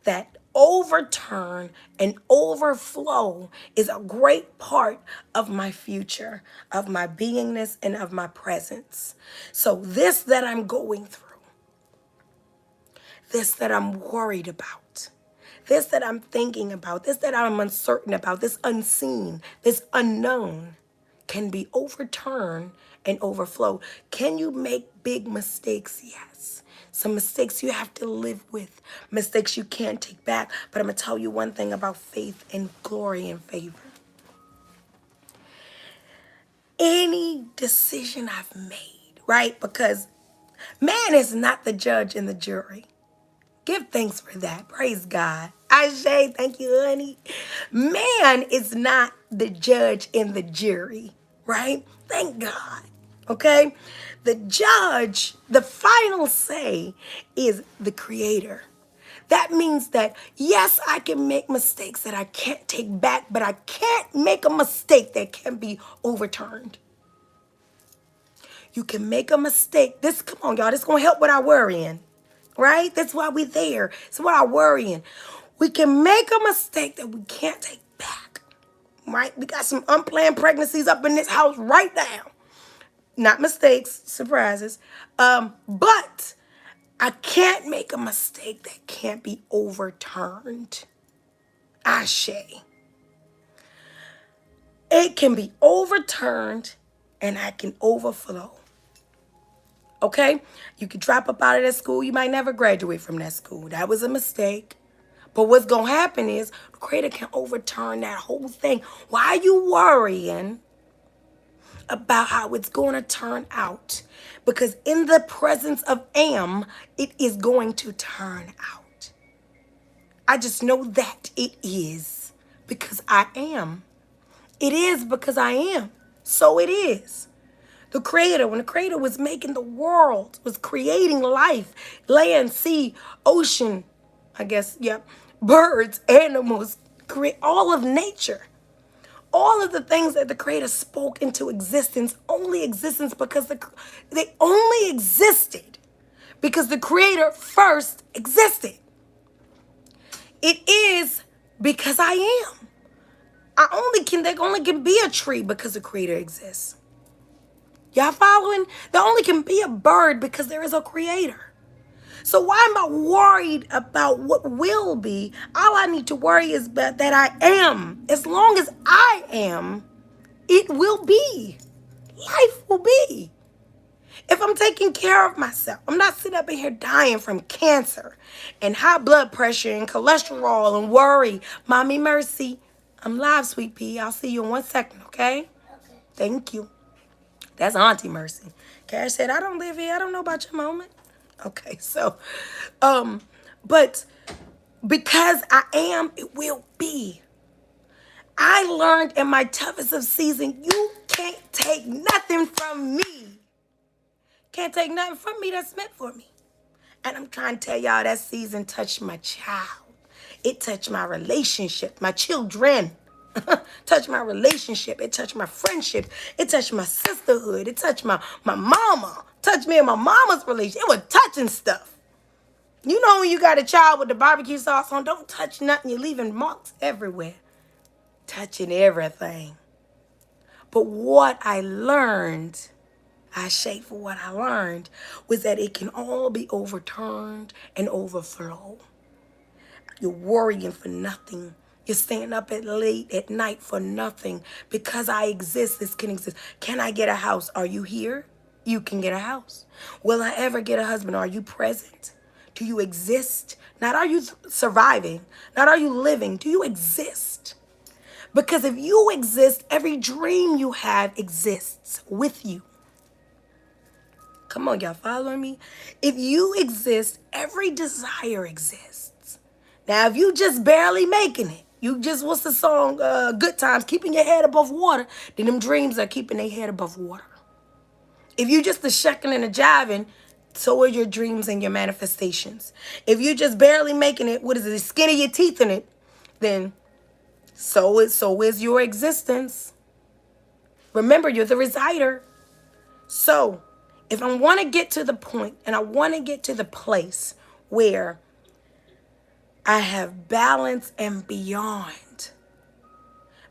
that overturn and overflow is a great part of my future, of my beingness, and of my presence. So this that I'm going through, this that I'm worried about, this that I'm thinking about, this that I'm uncertain about, this unseen, this unknown, can be overturned and overflow. Can you make big mistakes? Yes. Some mistakes you have to live with, mistakes you can't take back. But I'm going to tell you one thing about faith and glory and favor. Any decision I've made, right? Because man is not the judge and the jury. Give thanks for that. Praise God. Ashe, thank you, honey. Man is not the judge and the jury, right? Thank God. Okay? The judge, the final say is the Creator. That means that, yes, I can make mistakes that I can't take back, but I can't make a mistake that can be overturned. You can make a mistake. Come on, y'all, this is going to help with our worrying. Right? That's why we're there. It's what I'm worrying. We can make a mistake that we can't take back. Right? We got some unplanned pregnancies up in this house right now. Not mistakes, surprises. But I can't make a mistake that can't be overturned. Ashe. It can be overturned and I can overflow. Okay? You could drop up out of that school. You might never graduate from that school. That was a mistake. But what's going to happen is the Creator can overturn that whole thing. Why are you worrying about how it's going to turn out? Because in the presence of Am, it is going to turn out. I just know that it is because I am. It is because I am. So it is. The Creator, when the Creator was making the world, was creating life, land, sea, ocean, I guess, yep, birds, animals, create all of nature. All of the things that the Creator spoke into existence, only existence because they only existed because the Creator first existed. It is because I am. There only can be a tree because the Creator exists. Y'all following? There only can be a bird because there is a Creator. So why am I worried about what will be? All I need to worry is that I am. As long as I am, it will be. Life will be. If I'm taking care of myself, I'm not sitting up in here dying from cancer and high blood pressure and cholesterol and worry. Mommy Mercy, I'm live, sweet pea. I'll see you in 1 second, okay? Okay. Thank you. That's Auntie Mercy. Cash said, I don't live here. I don't know about your moment. Okay, so, but because I am, it will be. I learned in my toughest of season, you can't take nothing from me. Can't take nothing from me that's meant for me. And I'm trying to tell y'all that season touched my child. It touched my relationship, my children. Touched my relationship. It touched my friendship. It touched my sisterhood. It touched my mama. Touched me and my mama's relationship. It was touching stuff. You know when you got a child with the barbecue sauce on, don't touch nothing. You're leaving marks everywhere. Touching everything. But what I learned, I shake for what I learned, was that it can all be overturned and overflow. You're worrying for nothing. You're staying up late at night for nothing. Because I exist, this can exist. Can I get a house? Are you here? You can get a house. Will I ever get a husband? Are you present? Do you exist? Not are you surviving. Not are you living. Do you exist? Because if you exist, every dream you have exists with you. Come on, y'all following me? If you exist, every desire exists. Now, if you just barely making it, you just, what's the song, Good Times, keeping your head above water, then them dreams are keeping their head above water. If you just the shucking and the jiving, so are your dreams and your manifestations. If you just barely making it, what is it, the skin of your teeth in it, then so is your existence. Remember, you're the resider. So, if I want to get to the point and I want to get to the place where I have balance and beyond,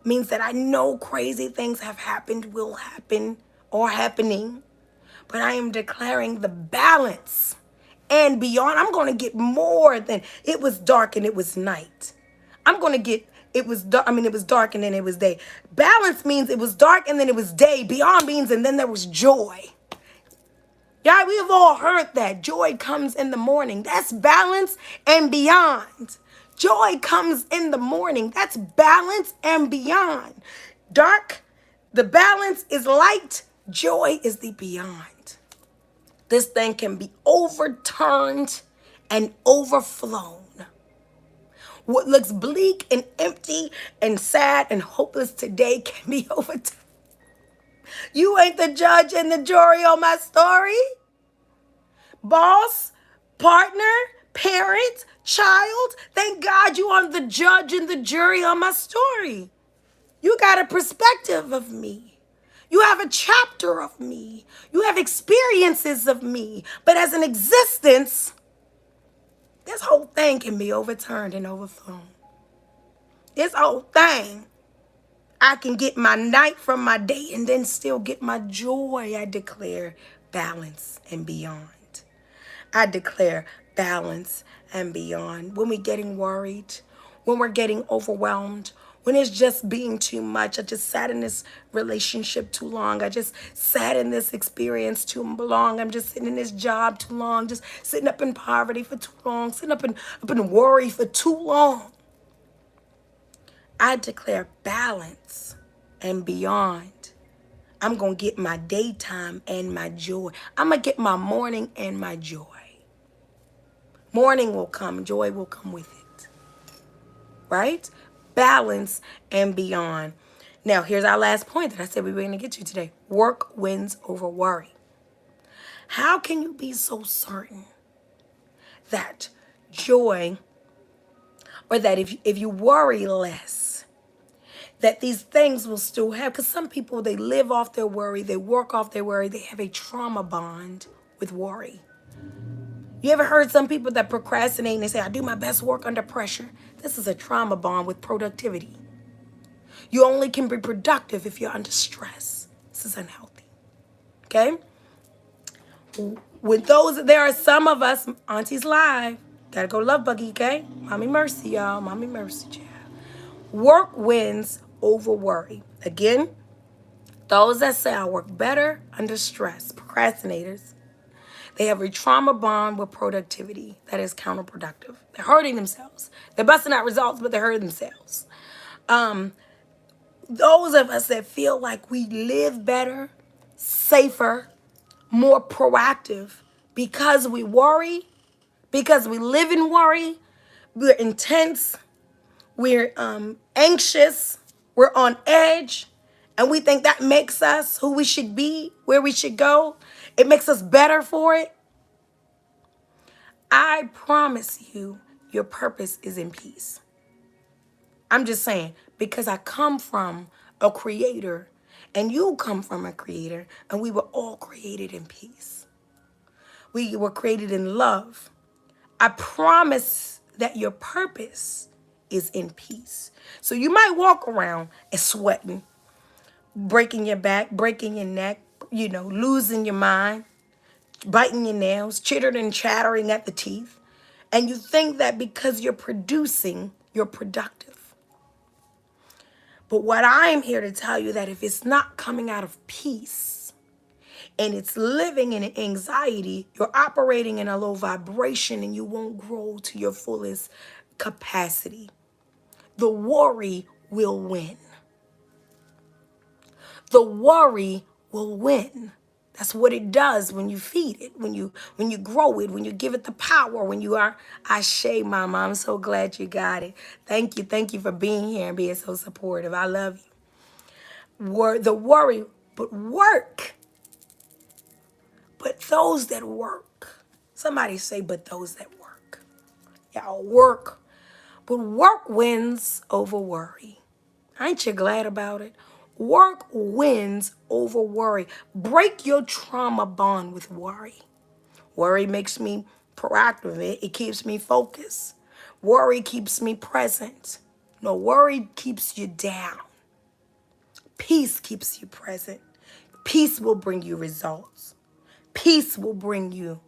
means that I know crazy things have happened, will happen, or happening, but I am declaring the balance and beyond. I'm going to get more than it was dark and it was night. I'm going to get it was dark. I mean, it was dark and then it was day. Balance means it was dark and then it was day. Beyond means and then there was joy. Yeah, we have all heard that. Joy comes in the morning. That's balance and beyond. Joy comes in the morning. That's balance and beyond. Dark, the balance is light. Joy is the beyond. This thing can be overturned and overflown. What looks bleak and empty and sad and hopeless today can be overturned. You ain't the judge and the jury on my story. Boss, partner, parent, child, thank God you are the judge and the jury on my story. You got a perspective of me. You have a chapter of me. You have experiences of me. But as an existence, this whole thing can be overturned and overflown. This whole thing, I can get my night from my day and then still get my joy. I declare balance and beyond. I declare balance and beyond. When we're getting worried, when we're getting overwhelmed, when it's just being too much. I just sat in this relationship too long. I just sat in this experience too long. I'm just sitting in this job too long. Just sitting up in poverty for too long. Sitting up in worry for too long. I declare balance and beyond. I'm going to get my daytime and my joy. I'm going to get my morning and my joy. Morning will come, joy will come with it. Right? Balance and beyond. Now, here's our last point that I said we were going to get to today. Work wins over worry. How can you be so certain that joy, or that if you worry less, that these things will still have? Because some people, they live off their worry, they work off their worry, they have a trauma bond with worry. You ever heard some people that procrastinate and they say, I do my best work under pressure? This is a trauma bond with productivity. You only can be productive if you're under stress. This is unhealthy. Okay? With those, there are some of us, Auntie's Live, gotta go love buggy, okay? Mommy mercy, y'all. Mommy mercy, child. Work wins over worry. Again, those that say I work better under stress, procrastinators, they have a trauma bond with productivity that is counterproductive. They're hurting themselves. They're busting out results, but they're hurting themselves. Those of us that feel like we live better, safer, more proactive because we worry, because we live in worry, we're intense, we're anxious, we're on edge, and we think that makes us who we should be, where we should go. It makes us better for it. I promise you, your purpose is in peace. I'm just saying, because I come from a creator, and you come from a creator, and we were all created in peace. We were created in love. I promise that your purpose is in peace. So you might walk around and sweating, breaking your back, breaking your neck, losing your mind, biting your nails, chittering and chattering at the teeth. And you think that because you're producing, you're productive. But what I'm here to tell you, that if it's not coming out of peace and it's living in anxiety, you're operating in a low vibration and you won't grow to your fullest capacity. The worry will win. The worry will win. That's what it does when you feed it, when you grow it, when you give it the power, when you are. Ashe, Mama. I'm so glad you got it. Thank you for being here and being so supportive. I love you. The worry, but work. But those that work. Somebody say, but those that work. Y'all work. But work wins over worry. Ain't you glad about it? Work wins over worry. Break your trauma bond with worry. Worry makes me proactive. It keeps me focused. Worry keeps me present. No, worry keeps you down. Peace keeps you present. Peace will bring you results. Peace will bring you,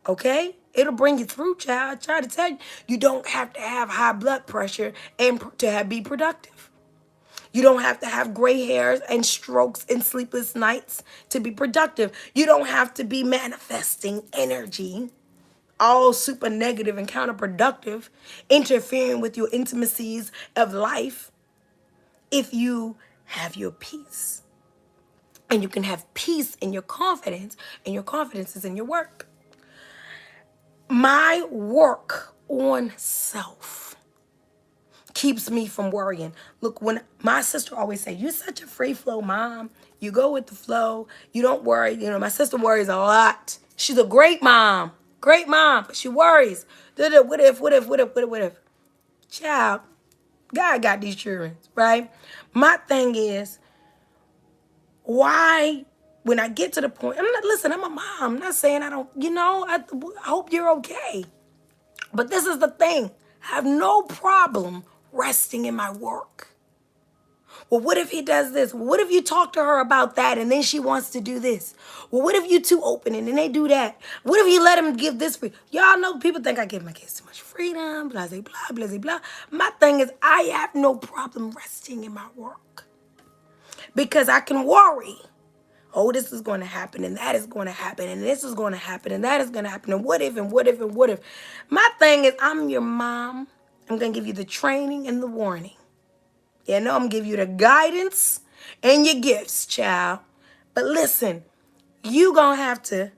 okay? It'll bring you through, child. I try to tell you, you don't have to have high blood pressure and be productive. You don't have to have gray hairs and strokes and sleepless nights to be productive. You don't have to be manifesting energy, all super negative and counterproductive, interfering with your intimacies of life if you have your peace. And you can have peace in your confidence, and your confidence is in your work. My work on self keeps me from worrying. Look, when my sister always say, you're such a free flow mom. You go with the flow. You don't worry. You know, my sister worries a lot. She's a great mom. Great mom. But she worries. What if? Child, God got these children, right? My thing is, why, when I get to the point, listen, I'm a mom. I'm not saying I don't, I hope you're okay. But this is the thing. I have no problem resting in my work. Well, what if he does this? What if you talk to her about that and then she wants to do this? Well, what if you two open and then they do that? What if you let him give this free? Y'all know people think I give my kids too much freedom, blah, blah, blah, blah, blah. My thing is I have no problem resting in my work because I can worry. Oh, this is going to happen, and that is going to happen, and this is going to happen, and that is going to happen, and what if, and what if, and what if. My thing is, I'm your mom. I'm going to give you the training and the warning. I'm going to give you the guidance and your gifts, child. But listen, you going to have to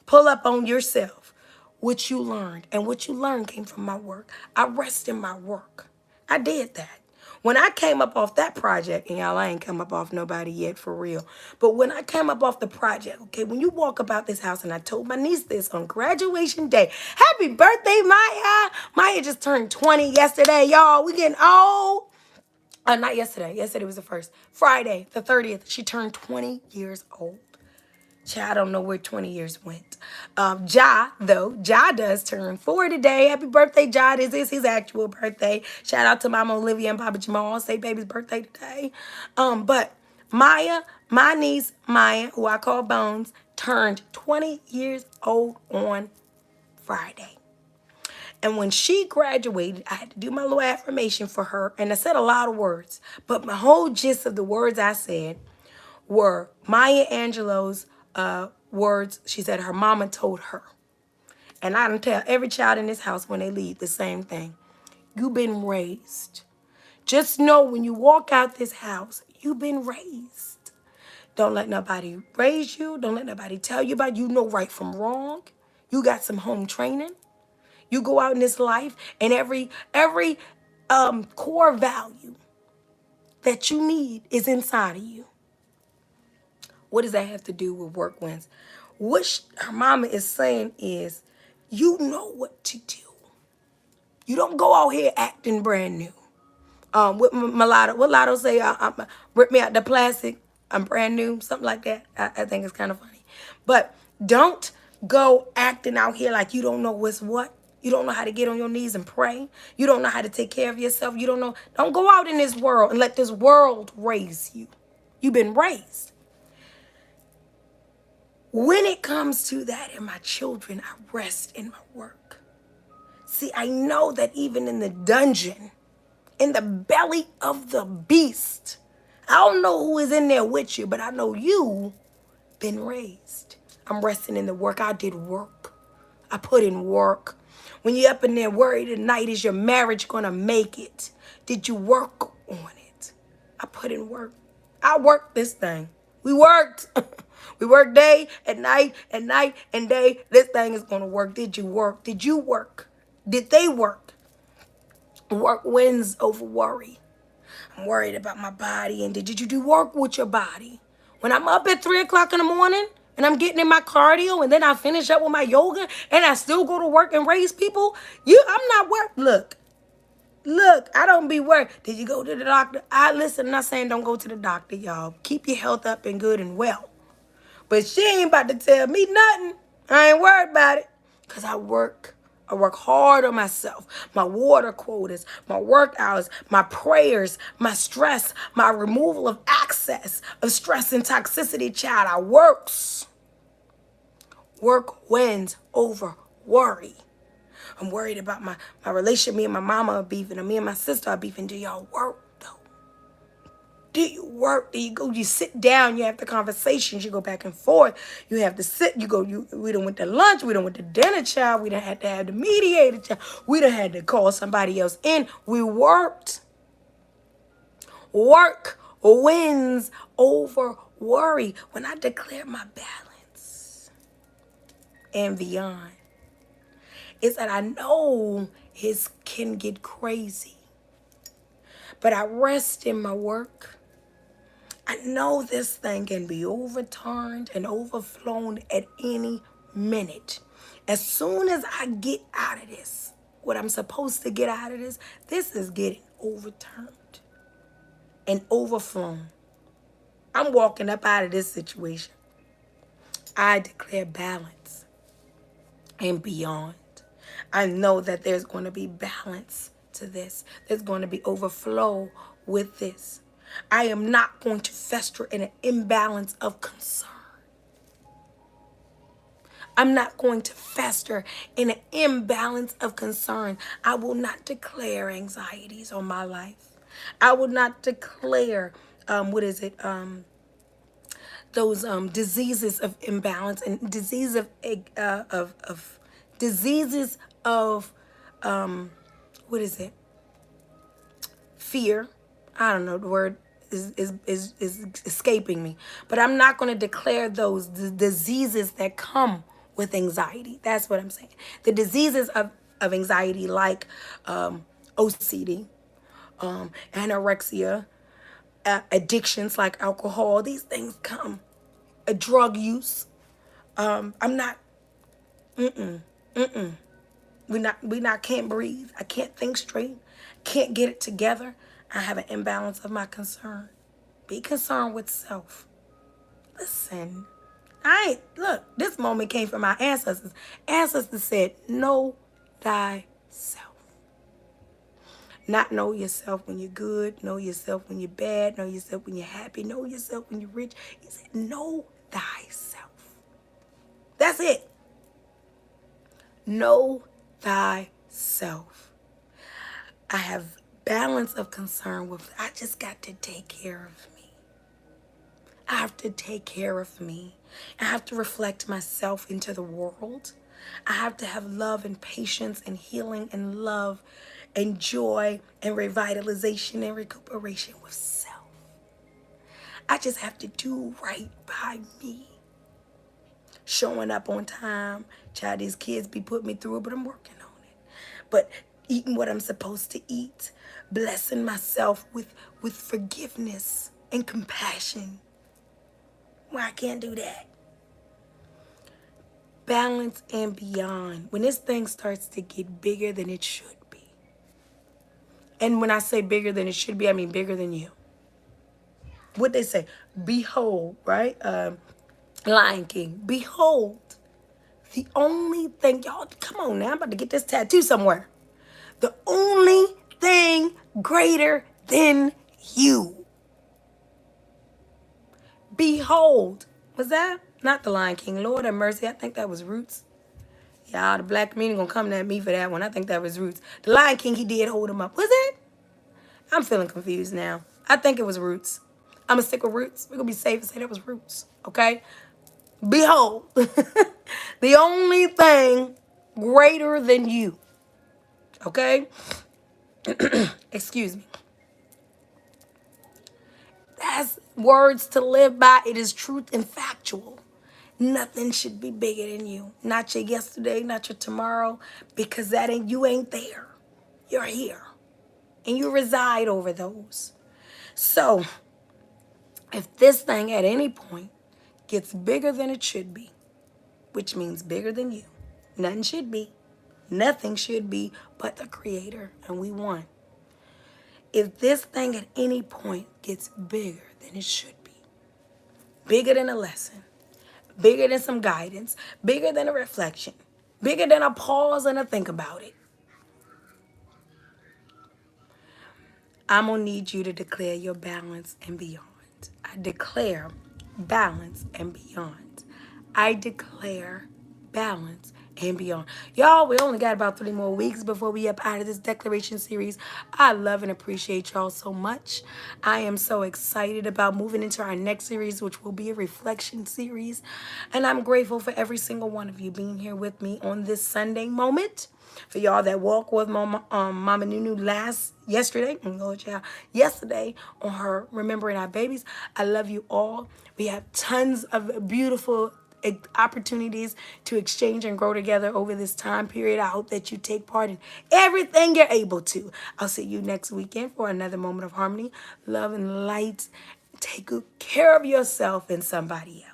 pull up on yourself what you learned, and what you learned came from my work. I rest in my work. I did that. When I came up off that project, and y'all, I ain't come up off nobody yet for real. But when I came up off the project, okay, when you walk about this house, and I told my niece this on graduation day, happy birthday, Maya. Maya just turned 20 yesterday, y'all. We getting old. Not yesterday. Yesterday was the first. Friday, the 30th, she turned 20 years old. Child, I don't know where 20 years went. Ja does turn 4 today. Happy birthday, Ja. This is his actual birthday. Shout out to Mama Olivia and Papa Jamal. Say baby's birthday today. But Maya, my niece Maya, who I call Bones, turned 20 years old on Friday. And when she graduated, I had to do my little affirmation for her. And I said a lot of words. But my whole gist of the words I said were Maya Angelou's words. She said her mama told her. And I don't tell every child in this house when they leave the same thing. You've been raised. Just know when you walk out this house, you've been raised. Don't let nobody raise you. Don't let nobody tell you about it. You know right from wrong. You got some home training. You go out in this life and every core value that you need is inside of you. What does that have to do with work wins? What her mama is saying is, you know what to do. You don't go out here acting brand new. What Lotto say? Rip me out the plastic. I'm brand new. Something like that. I think it's kind of funny. But don't go acting out here like you don't know what's what. You don't know how to get on your knees and pray. You don't know how to take care of yourself. You don't know. Don't go out in this world and let this world raise you. You've been raised. When it comes to that and my children, I rest in my work. See, I know that even in the dungeon, in the belly of the beast, I don't know who is in there with you, but I know you been raised. I'm resting in the work. I did work. I put in work. When you're up in there worried tonight, is your marriage going to make it? Did you work on it? I put in work. I worked this thing. We worked. We work day and night and night and day. This thing is going to work. Did you work? Did you work? Did they work? Work wins over worry. I'm worried about my body. And did you do work with your body? When I'm up at 3 o'clock in the morning and I'm getting in my cardio and then I finish up with my yoga and I still go to work and raise people, I'm not worried. Look, I don't be worried. Did you go to the doctor? Listen, I'm not saying don't go to the doctor, y'all. Keep your health up and good and well. But she ain't about to tell me nothing. I ain't worried about it. Because I work. I work hard on myself. My water quotas, my work hours, my prayers, my stress, my removal of access of stress and toxicity, child. I works. Work wins over worry. I'm worried about my relationship. Me and my mama are beefing, or me and my sister are beefing. Do y'all work, though? Do you work? Do you go? You sit down. You have the conversations. You go back and forth. You have to sit. We done went to lunch. We done went to dinner, child. We done had to have the mediator, child. We done had to call somebody else in. We worked. Work wins over worry. When I declare my balance and beyond, it's that I know it can get crazy. But I rest in my work. I know this thing can be overturned and overflown at any minute. As soon as I get out of this, what I'm supposed to get out of this is getting overturned and overflown. I'm walking up out of this situation. I declare balance and beyond. I know that there's going to be balance to this. There's going to be overflow with this. I am not going to fester in an imbalance of concern. I'm not going to fester in an imbalance of concern. I will not declare anxieties on my life. I will not declare, those diseases of imbalance and diseases of fear. I don't know, the word is escaping me. But I'm not going to declare those diseases that come with anxiety. That's what I'm saying. The diseases of anxiety, like OCD, anorexia, addictions like alcohol. These things come. Drug use. I'm not. Can't breathe. I can't think straight. Can't get it together. I have an imbalance of my concern. Be concerned with self. Listen, look, this moment came from my ancestors. Ancestors said, know thyself. Not know yourself when you're good, know yourself when you're bad, know yourself when you're happy, know yourself when you're rich. He said, know thyself. That's it. Know thyself. I have balance of concern with, I just got to take care of me. I have to take care of me. I have to reflect myself into the world. I have to have love and patience and healing and love and joy and revitalization and recuperation with self. I just have to do right by me. Showing up on time. Child, these kids be putting me through it, but I'm working on it. But eating what I'm supposed to eat. Blessing myself with forgiveness and compassion. Why I can't do that? Balance and beyond. When this thing starts to get bigger than it should be. And when I say bigger than it should be, I mean bigger than you. What they say? Behold, right? Lion King. Behold. The only thing, y'all, come on now. I'm about to get this tattoo somewhere. The only thing greater than you. Behold. Was that? Not the Lion King. Lord have mercy. I think that was Roots. Y'all, the black community gonna come at me for that one. I think that was Roots. The Lion King, he did hold him up. Was it? I'm feeling confused now. I think it was Roots. I'm gonna stick with Roots. We're gonna be safe and say that was Roots. Okay? Behold. The only thing greater than you. Okay? Excuse me. words to live by. It is truth and factual. Nothing should be bigger than you. Not your yesterday, not your tomorrow, because you ain't there. You're here. And you reside over those. So if this thing at any point gets bigger than it should be, which means bigger than you, nothing should be. Nothing should be but the creator, and we won. If this thing at any point gets bigger than it should be, bigger than a lesson, bigger than some guidance, bigger than a reflection, bigger than a pause and a think about it, I'm going to need you to declare your balance and beyond. I declare balance and beyond. I declare balance and beyond. Y'all, we only got about 3 more weeks before we up out of this declaration series. I love and appreciate y'all so much. I am so excited about moving into our next series, which will be a reflection series. And I'm grateful for every single one of you being here with me on this Sunday moment. For y'all that walk with Mama Nunu yesterday on her Remembering Our Babies, I love you all. We have tons of beautiful opportunities to exchange and grow together over this time period. I hope that you take part in everything you're able to. I'll see you next weekend for another Moment of Harmony. Love and light. Take good care of yourself and somebody else.